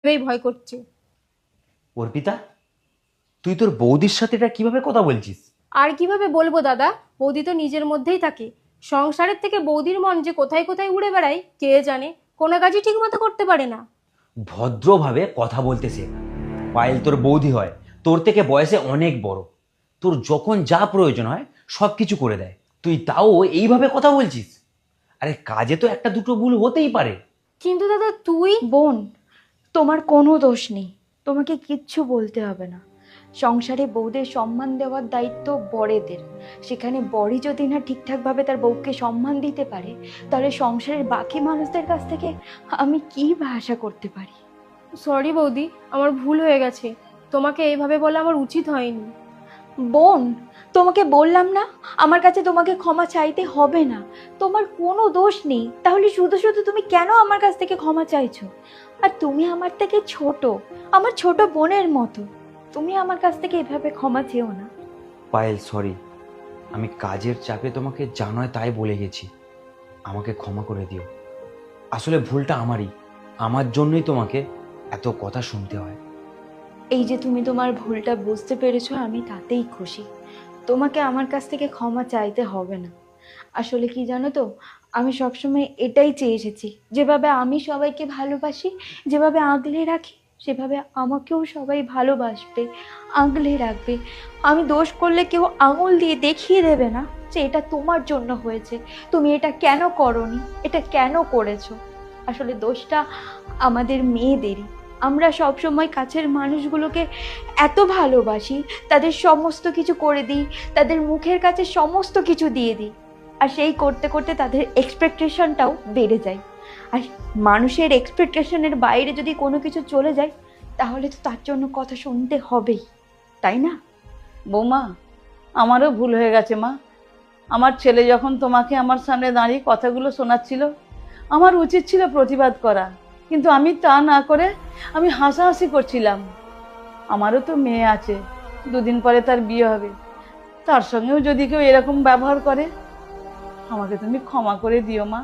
ভেবেই ভয় করছে। অর্পিতা, তুই তোর বৌদির সাথে এটা কিভাবে কথা বলছিস? আর কিভাবে বলবো দাদা, বৌদি তো নিজের মধ্যেই থাকে। সংসারের থেকে বৌদির মন যে কোথায় কোথায় উড়ে বেড়ায় কে জানে, কোনো কাজই ঠিক মতো করতে পারে না। ভদ্রভাবে কথা বলতে শেখ। পায়েল তোর বৌদি হয়, তোর থেকে বয়সে অনেক বড়। তোর যখন যা প্রয়োজন হয় সব কিছু করে দেয়, তুই তাও এইভাবে কথা বলছিস? আরে কাজে তো একটা দুটো ভুল হতেই পারে। কিন্তু দাদা তুই। বোন, তোমার কোনো দোষ নেই, তোমাকে কিচ্ছু বলতে হবে না। সংসারে বউদের সম্মান দেওয়ার দায়িত্ব বড়েদের। সেখানে বড়ই যদি না ঠিকঠাকভাবে তার বউকে সম্মান দিতে পারে, তাহলে সংসারের বাকি মানুষদের কাছ থেকে আমি কি বা আশা করতে পারি? সরি বৌদি, আমার ভুল হয়ে গেছে। তোমাকে এইভাবে বলা আমার উচিত হয়নি। বোন, তোমাকে বললাম না আমার কাছে তোমাকে ক্ষমা চাইতে হবে না। তোমার কোনো দোষ নেই, তাহলে শুধু শুধু তুমি কেন আমার কাছ থেকে ক্ষমা চাইছো? আর তুমি আমার থেকে ছোট, আমার ছোট বোনের মতো। তুমি আমার কাছ থেকে এভাবে ক্ষমা চেও না। পায়েল সরি, আমি কাজের চাপে তোমাকে যা নয় তাই বলে গেছি। আমাকে ক্ষমা করে দিও। আসলে ভুলটা আমারই, আমার জন্যই তোমাকে এত কথা শুনতে হয়। এই যে তুমি তোমার ভুলটা বুঝতে পেরেছো, আমি তাতেই খুশি। তোমাকে আমার কাছ থেকে ক্ষমা চাইতে হবে না। আসলে কি জানো তো, আমি সবসময় এটাই চেয়ে এসেছি, যেভাবে আমি সবাইকে ভালোবাসি, যেভাবে আগলে রাখি, সেভাবে আমাকেও সবাই ভালোবাসবে, আগলে রাখবে। আমি দোষ করলে কেউ আঙুল দিয়ে দেখিয়ে দেবে না যে এটা তোমার জন্য হয়েছে, তুমি এটা কেন করোনি, এটা কেন করেছো। আসলে দোষটা আমাদের মেয়েদেরই। আমরা সবসময় কাছের মানুষগুলোকে এত ভালোবাসি, তাদের সমস্ত কিছু করে দিই, তাদের মুখের কাছে সমস্ত কিছু দিয়ে দিই। আর সেই করতে করতে তাদের এক্সপেকটেশনটাও বেড়ে যায়। আর মানুষের এক্সপেকটেশনের বাইরে যদি কোনো কিছু চলে যায়, তাহলে তো তার জন্য কথা শুনতে হবেই, তাই না? বৌমা, আমারও ভুল হয়ে গেছে মা। আমার ছেলে যখন তোমাকে আমার সামনে দাঁড়িয়ে কথাগুলো শোনাচ্ছিল, আমার উচিত ছিল প্রতিবাদ করা, কিন্তু আমি তা না করে আমি হাসাহাসি করছিলাম। আমারও তো মেয়ে আছে, দুদিন পরে তার বিয়ে হবে। তার সঙ্গেও যদি কেউ এরকম ব্যবহার করে, আমাকে তুমি ক্ষমা করে দিও মা।